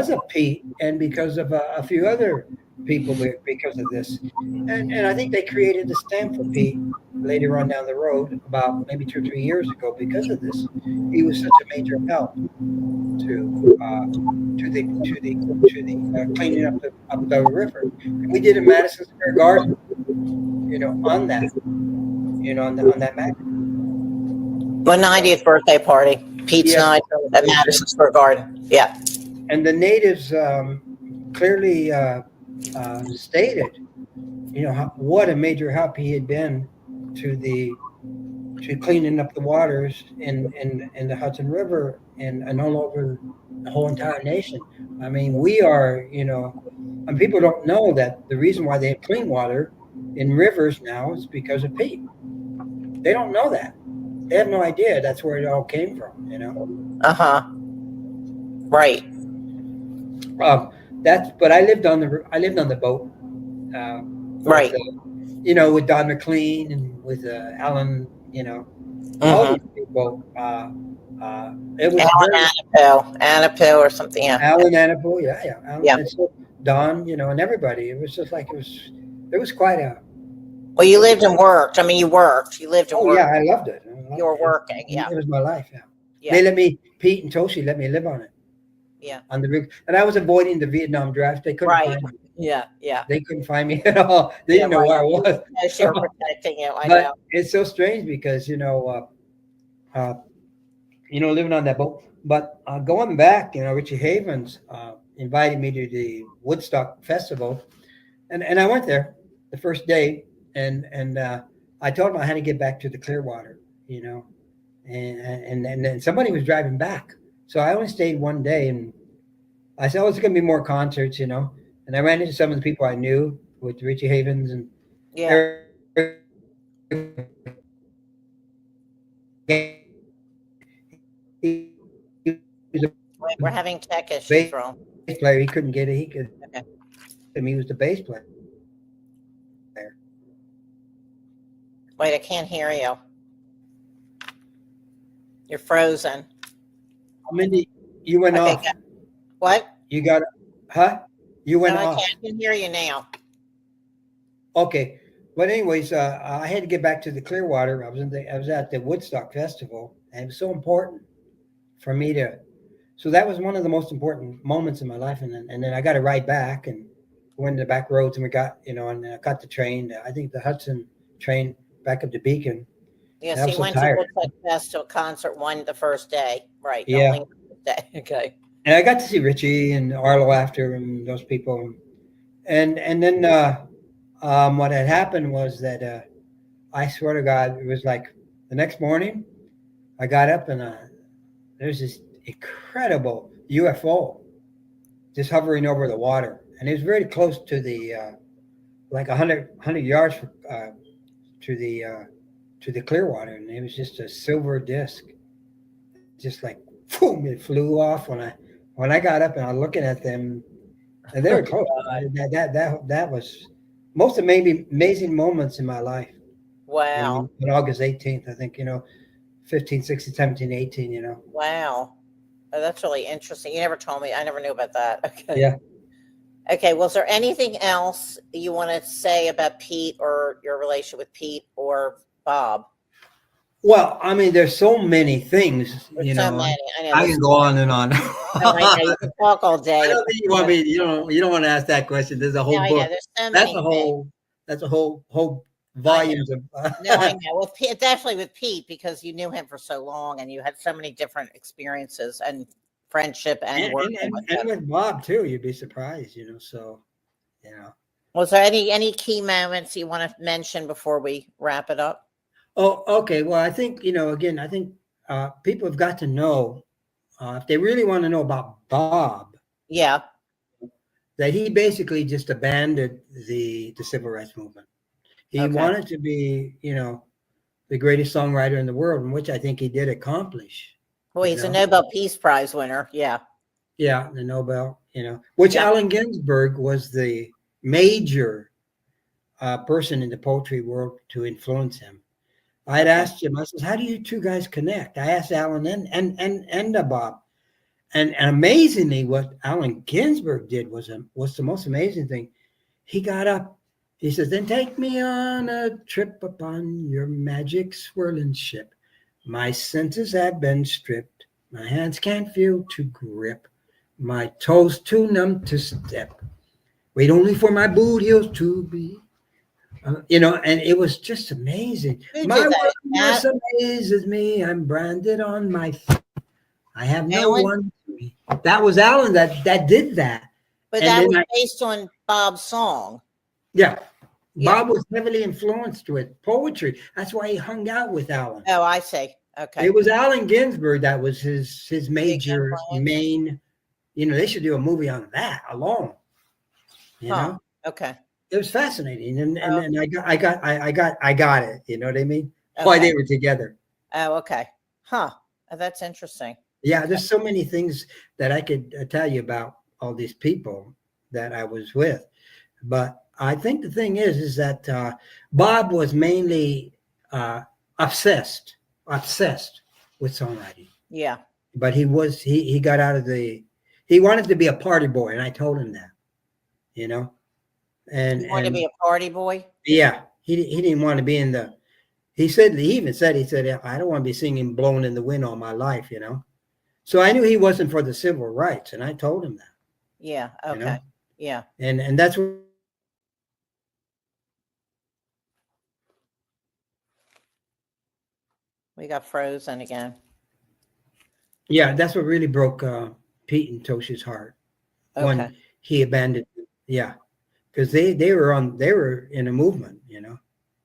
of Pete and because of a few other people, because of this, and I think they created a stamp for Pete later on down the road, about maybe 2 or 3 years ago. Because of this, he was such a major help to the cleaning up the river. And we did a Madison Square Garden, on that, on that map. Well, 90th birthday party. Pete's 90th at Madison Square Garden. Yeah. And the natives clearly stated, what a major help he had been to cleaning up the waters in the Hudson River and all over the whole entire nation. I mean, we are, and people don't know that the reason why they have clean water in rivers now is because of Pete. They don't know that. They have no idea that's where it all came from, Right. But I lived on the boat. Right. With Don McLean and with Alan, all these people. It was Alan Anapo or something. Yeah. Alan Anapo, yeah. Yeah. And so Don, and everybody. It was just like it was quite a. Well, you lived and worked. I mean, you worked. You lived and Oh yeah, worked. I loved it. You were working. Yeah. It was my life. Yeah. Yeah. They let me, Pete and Toshi let me live on it. Yeah. On the rig, and I was avoiding the Vietnam draft. They couldn't Right. find me. Yeah. Yeah. They couldn't find me at all. They didn't know where I was. Yes, they were protecting you. I But know. it's so strange because living on that boat. But going back, Richie Havens invited me to the Woodstock Festival, and I went there the first day, and I told him I had to get back to the Clearwater, and then somebody was driving back, so I only stayed one day, and I said, "Oh, it's going to be more concerts," and I ran into some of the people I knew with Richie Havens and Yeah. He was a Wait, we're having tech issues, bass Ron. player. He couldn't get it. Okay. He was the bass player. Wait, I can't hear you. You're frozen. Mindy, you went Okay, off. What? You got it? Huh? You went No, off. I can hear you now. Okay. But anyways, I had to get back to the Clearwater. I was at the Woodstock Festival, and it was so important for me to. So that was one of the most important moments in my life, and then I got to ride back and went the back roads, and we got and I got the train. I think the Hudson train back up to Beacon. Yes, I was he so went tired. to Woodstock Festival concert the first day. Right. Yeah. Only day. Okay. And I got to see Richie and Arlo after and those people, and then what had happened was that I swear to God, it was like the next morning, I got up and there's this incredible UFO just hovering over the water, and it was very close to the like 100 yards to the Clearwater, and it was just a silver disc, just like boom, it flew off when I got up and I was looking at them, and they were close. That was most amazing moments in my life. Wow. On August 18th, I think, 15, 16, 17, 18, Wow. Oh, that's really interesting. You never told me. I never knew about that. Okay. Yeah. Okay. Was there anything else you want to say about Pete or your relationship with Pete or Bob? Well, I mean, there's so many things, There's so many. I know. I can go on and on. Oh, I know. You can talk all day. I don't think you want me. You don't want to ask that question. There's a whole No, I book. know. There's so many. That's a whole volumes of. No, I know. With Pete, definitely with Pete, because you knew him for so long and you had so many different experiences and friendship and working with him. And with Bob too, you'd be surprised, So, Was there any key moments you want to mention before we wrap it up? Oh, okay. Well, I think again, I think people have got to know if they really want to know about Bob. Yeah. That he basically just abandoned the civil rights movement. He wanted to be, the greatest songwriter in the world, and which I think he did accomplish. Well, he's a Nobel Peace Prize winner. Yeah. Yeah, the Nobel, which Allen Ginsberg was the major person in the poetry world to influence him. I had asked him, I said, how do you two guys connect? I asked Allen and Bob. And amazingly, what Allen Ginsberg did was the most amazing thing. He got up. He says, then take me on a trip upon your magic swirling ship. My senses have been stripped. My hands can't feel to grip. My toes too numb to step. Wait only for my boot heels to be. And it was just amazing. My work amazes me. I'm branded on my feet. I have no one to me. That was Allen that did that. But that was based on Bob's song. Yeah. Bob was heavily influenced with poetry. That's why he hung out with Allen. Oh, I see. Okay. It was Allen Ginsberg that was his major main. They should do a movie on that alone. Okay. It was fascinating, and I got it. You know what I mean? Why they were together. Oh, okay. Huh. Oh, that's interesting. Yeah, there's so many things that I could tell you about all these people that I was with, but I think the thing is that Bob was mainly obsessed with songwriting. Yeah. But he got out of he wanted to be a party boy, and I told him that. you know, You want to and be a party boy? yeah, he didn't want to be in the. He even said I don't want to be singing "Blowing in the Wind" all my life, you know. So I knew he wasn't for the civil rights, and I told him that, Yeah. you Okay. know, Yeah. and that's what. We got frozen again. Yeah, that's what really broke Pete and Tosh's heart Okay. when he abandoned. Yeah, because they were in a movement, you know,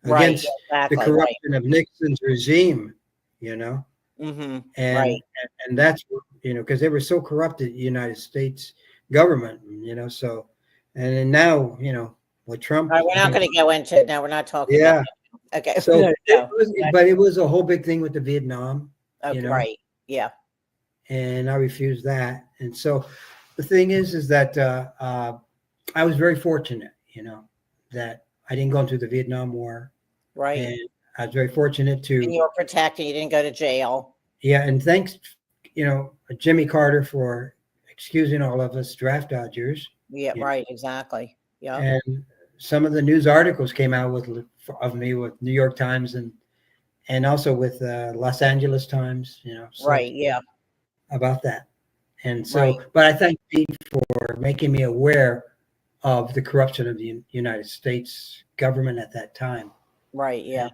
Right. against the Exactly. Right. corruption of Nixon's regime, you know, Mm-hmm. and Right. and that's you know because they were so corrupted, the United States government, you know, so and then now you know with All Trump, right. We're not going to go into it. No, we're not talking about yeah. that. Okay. So No. but it was a whole big thing with the Vietnam, you Okay. know, Right. Yeah. and I refused that, and so the thing is that I was very fortunate, you know, that I didn't go into the Vietnam War, Right. and I was very fortunate And to, you were protected. You didn't go to jail. yeah, and thanks, you know, Jimmy Carter for excusing all of us draft dodgers, Yeah. you know, Right. Exactly. Yep. and some of the news articles came out of me with New York Times and also with Los Angeles Times, you know, so Right. Yeah. about that, and Right. so, but I thank Pete for making me aware of the corruption of the United States government at that time. Right. Yeah.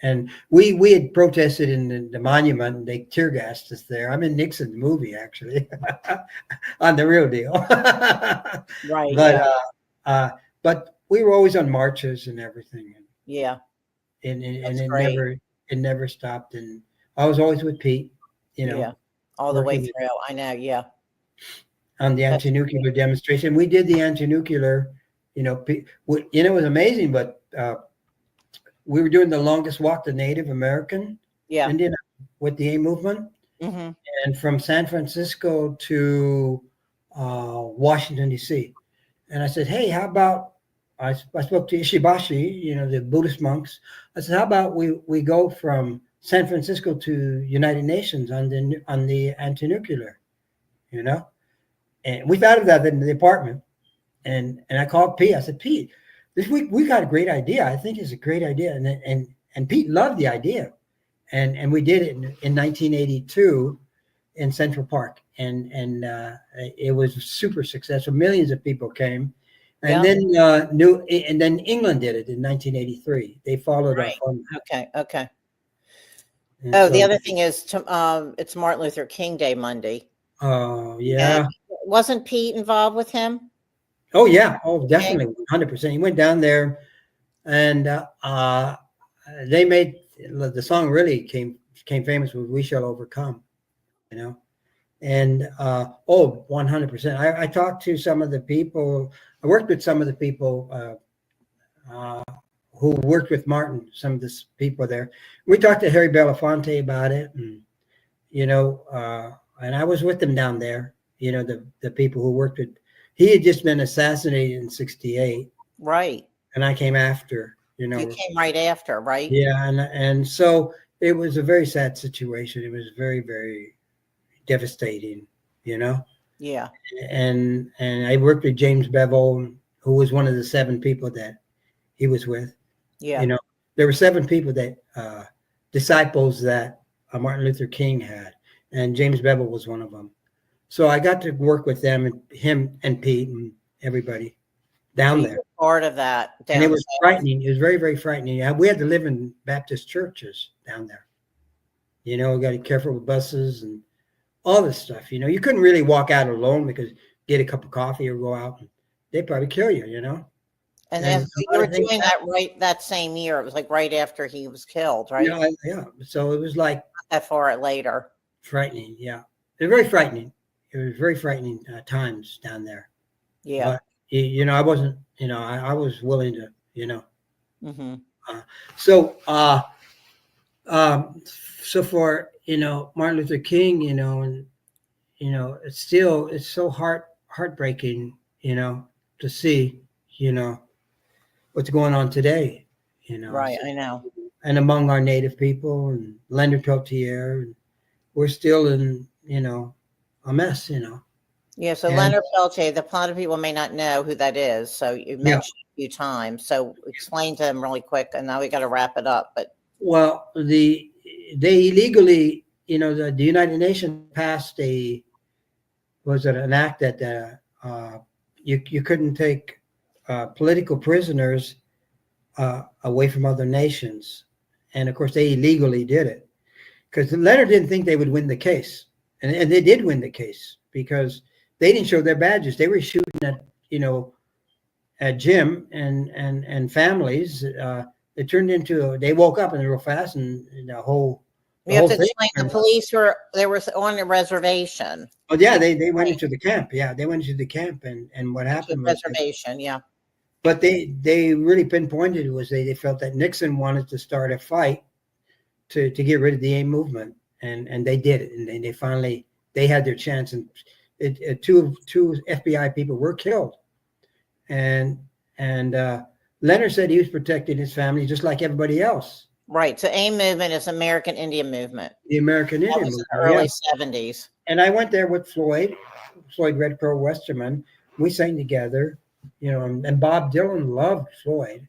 And we had protested in the monument, and they tear gassed us there. I'm in Nixon's movie actually, on the real deal. Right. but Yeah. but we were always on marches and everything, Yeah. and That's great. it never stopped. And I was always with Pete, you know, Yeah. All the way working through. I know. Yeah. on the That's anti-nuclear demonstration. We did the anti-nuclear, you know, it was amazing, but we were doing the longest walk to Native American yeah. Indian with the A movement, Mm-hmm. and from San Francisco to Washington D.C. And I said, hey, how about I spoke to Ishibashi, you know, the Buddhist monks. I said, how about we go from San Francisco to United Nations on the anti-nuclear, you know? And we thought of that in the apartment. And I called Pete. I said, Pete, this week we got a great idea. I think it's a great idea. And Pete loved the idea. And we did it in 1982 in Central Park. And it was super successful. Millions of people came. And Yeah. then England did it in 1983. They followed our Right. format. Okay. Okay. And Oh, the so, other thing is, it's Martin Luther King Day Monday, and yeah. wasn't Pete involved with him? Oh, yeah. Oh, Okay. definitely. 100%. He went down there and they made the song really came famous with "We Shall Overcome," you know. And 100%. I talked to some of the people. I worked with some of the people who worked with Martin. Some of the people there. We talked to Harry Belafonte about it, and you know, and I was with them down there. You know, the people who worked with. He had just been assassinated in '68, Right. and I came after. You You know, came right after, right? yeah, and so it was a very sad situation. It was very, very devastating, you know. Yeah. And I worked with James Bevel, who was one of the 7 people that he was with. You Yeah. know, there were 7 people that disciples that Martin Luther King had, and James Bevel was one of them. So I got to work with them and him and Pete and everybody So down you there. were part of that And it down was south. frightening. It was very, very frightening. We had to live in Baptist churches down there. You know, we got to be careful with buses and all this stuff. You know, you couldn't really walk out alone because get a cup of coffee or go out. And they'd probably kill you, you know. And And then a so you lot were of things doing that happened. right that same year. It was like right after he was killed, You right? know, yeah. So it was like Not that far later. frightening. Yeah. It was very frightening. It was very frightening times down there. Yeah. But, you know, I wasn't, you know, I was willing to, you know. Mm-hmm. Uh, so, um, so for, you know, Martin Luther King, you know, and, you know, it's so heartbreaking, you know, to see, you know, what's going on today, you know, Right. I know. and among our native people and Leonard Peltier, and we're still in, you know, a mess, you know. Yeah, so And Leonard Peltier, a lot of people may not know who that is. So you yeah, mentioned a few times. So explain to them really quick, and now we got to wrap it up. But well, they illegally, the United Nations passed an act that you couldn't take political prisoners away from other nations, and of course they illegally did it because Leonard didn't think they would win the case, and they did win the case because they didn't show their badges. They were shooting at Jim and families. It turned into they woke up and real fast, and the you have whole to thing. explain. The police were on the reservation. Oh yeah, they went into the camp. Yeah, they went into the camp, and what happened was Reservation, yeah. but they really pinpointed it was they felt that Nixon wanted to start a fight to get rid of the AIM movement, and they did it, and they finally they had their chance, and two FBI people were killed, and Leonard said he was protecting his family just like everybody else. Right. So AIM movement is American Indian movement. The American That Indian was in movement, the early yeah. 70s. And I went there with Floyd Red Pearl Westerman. We sang together, and Bob Dylan loved Floyd,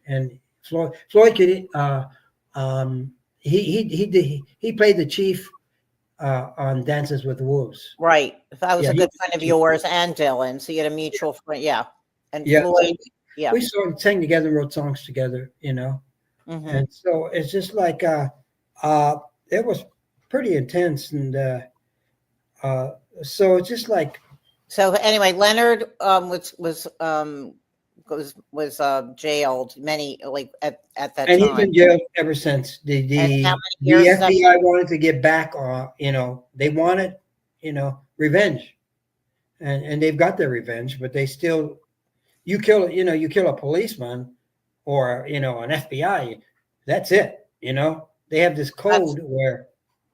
and Floyd could he played the chief on Dances with Wolves. Right. I was Yeah, a good friend of yours and Dylan. So you had a mutual friend. Yeah. And yeah. Floyd. Yeah. We sang together, and wrote songs together, Mhm. and so it's just like it was pretty intense, and so it's just like. So anyway, Leonard was jailed many at that And time. he's been jailed ever since. And how many The years is that? FBI wanted to get back on, they wanted, revenge. And they've got their revenge, but they still you kill a policeman or an FBI, that's it. They have this code where,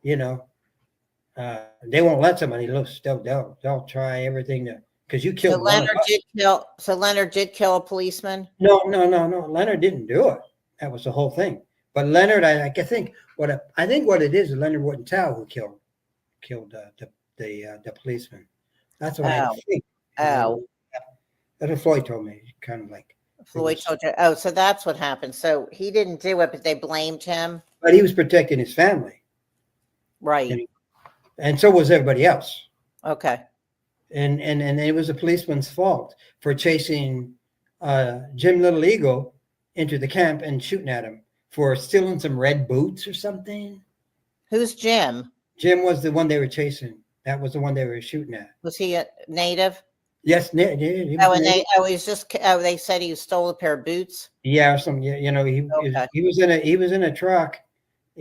they won't let somebody loose. They'll try everything to because you killed one of us. So Leonard did kill a policeman? No. Leonard didn't do it. That was the whole thing. But Leonard, I think what it is, Leonard wouldn't tell who killed the policeman. That's what I think. Oh. That's what Floyd told me. Kind of like Floyd told you. Oh, so that's what happened. So he didn't do it, but they blamed him. But he was protecting his family. Right. And so was everybody else. Okay. And it was the policeman's fault for chasing Jim Little Eagle into the camp and shooting at him for stealing some red boots or something. Who's Jim? Jim was the one they were chasing. That was the one they were shooting at. Was he a native? Yes. They said he stole a pair of boots. Yeah, he was in a truck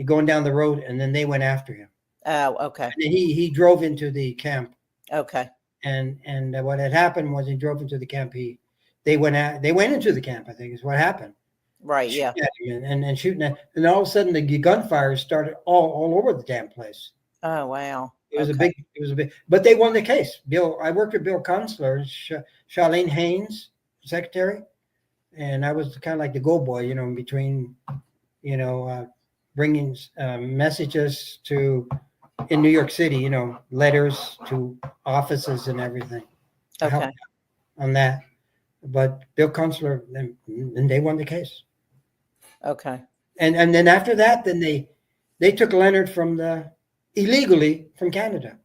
going down the road, and then they went after him. Oh, okay. And he drove into the camp. Okay. And what had happened was he drove into the camp. They went into the camp, I think is what happened. Right. Yeah. And shooting at, and all of a sudden the gunfire started all over the damn place. Oh wow. It was a big, but they won the case. I worked with Bill Kunstler, Charlene Haynes, secretary, and I was kind of like the go boy, in between, bringing messages in New York City, letters to offices and everything. Okay. On that, but Bill Kunstler, and they won the case. Okay. And then after that, then they took Leonard illegally from Canada,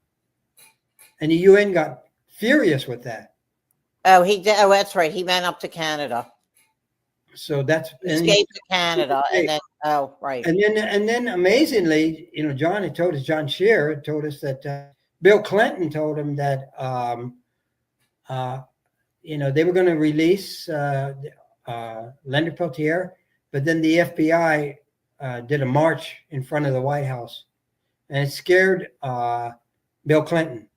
and the UN got furious with that. Oh, he did. Oh, that's right. He went up to Canada. So that's Escaped to Canada, and then right. And then amazingly, John Scheer told us that Bill Clinton told him that they were going to release Leonard Peltier, but then the FBI did a march in front of the White House, and it scared Bill Clinton,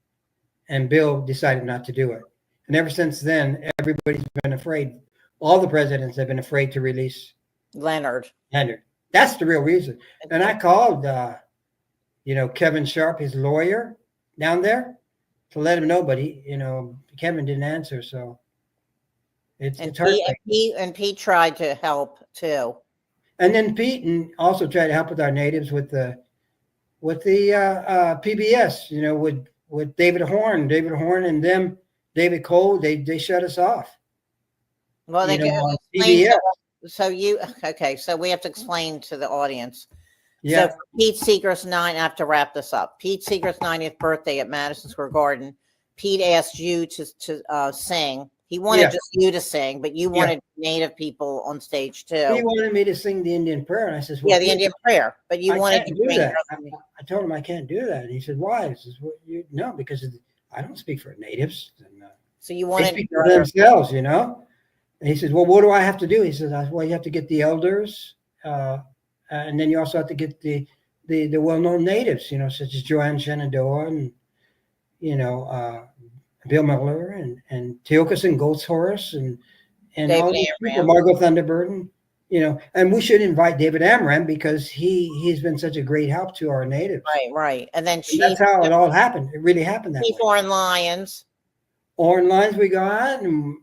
and Bill decided not to do it. And ever since then, everybody's been afraid. All the presidents have been afraid to release Leonard. That's the real reason. And I called, Kevin Sharp, his lawyer down there, to let him know, but Kevin didn't answer. So it's hard. Pete tried to help too. And then Pete also tried to help with our natives with the PBS, with David Horn and them, David Cole, they shut us off. Well, they on explain PBS. so we have to explain to the audience. Yeah. So for Pete Seeger's I have to wrap this up. Pete Seeger's 90th birthday at Madison Square Garden. Pete asked you to sing. He wanted just you to sing, but you wanted Native people on stage too. He wanted me to sing the Indian prayer, and I said, well, the Indian prayer, but you wanted to bring that. I told him I can't do that, and he said, why? I said, well, no, because I don't speak for natives. And, so you wanted they speak for themselves, And he says, well, what do I have to do? He says, well, you have to get the elders, and then you also have to get the well-known natives, such as Joanne Shenandoah and, Bill Miller and Teokas and Goldshorace and all these people, Margot Thunderbird, and we should invite David Amram because he's been such a great help to our natives. Right. And then that's how it all happened. It really happened that way. Oren Lyons. Oren Lyons we got and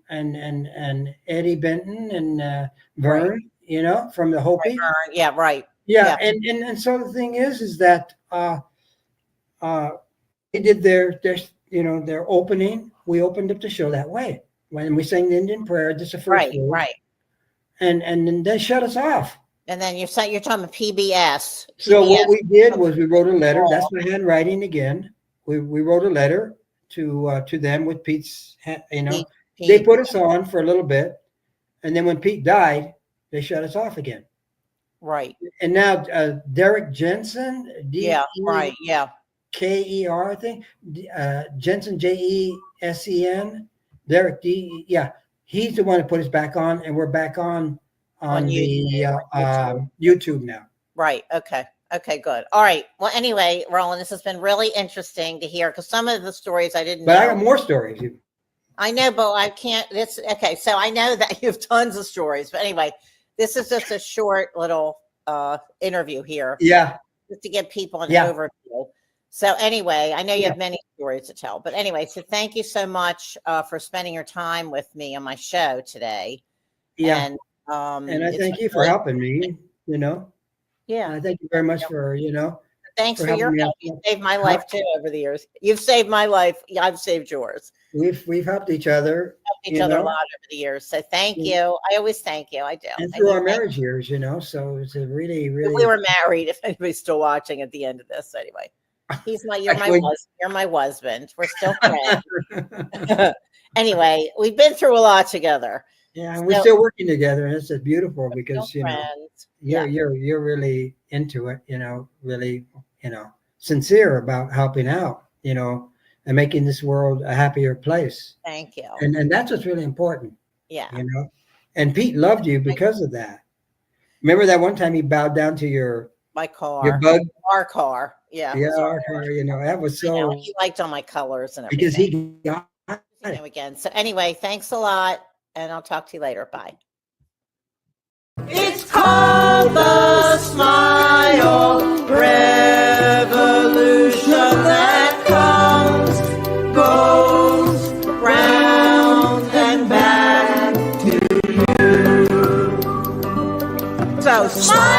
Eddie Benton and Vern, from the Hopi. Yeah, right. Yeah. And so the thing is that they did their opening. We opened up the show that way when we sang the Indian prayer. Just the first word. Right. And then they shut us off. And then you're talking about PBS. So what we did was we wrote a letter. That's my handwriting again. We wrote a letter to them with Pete's. Pete. They put us on for a little bit, and then when Pete died, they shut us off again. Right. And now Derek Jensen. K-E-R, I think. Jensen, J-E-S-E-N. Derek D. Yeah, he's the one who put us back on, and we're back on YouTube now. Right. Okay, good. All right. Well, anyway, Roland, this has been really interesting to hear because some of the stories I didn't know. But I got more stories. I know, but I can't. Okay. So I know that you have tons of stories, but anyway, this is just a short little interview here. Yeah. Just to give people an overview. So anyway, I know you have many stories to tell, but anyway, so thank you so much for spending your time with me on my show today. Yeah. And I thank you for helping me, Yeah. I thank you very much for, Thanks for your help. You saved my life too over the years. You've saved my life. I've saved yours. We've helped each other. A lot over the years. So thank you. I always thank you. I do. And through our marriage years, so it's a really, really. We were married. If anybody's still watching at the end of this, anyway. You're my husband. We're still friends. Anyway, we've been through a lot together. Yeah, and we're still working together, and it's beautiful because you're really into it, really, sincere about helping out, and making this world a happier place. Thank you. And that's what's really important. Yeah. And Pete loved you because of that. Remember that one time he bowed down to my car, our car. Yeah. Yeah, our car, that was so. He liked all my colors and everything. Because he got it again. So anyway, thanks a lot. And I'll talk to you later. Bye. It's called the Smile Revolution that comes, goes round and back to you. So smile.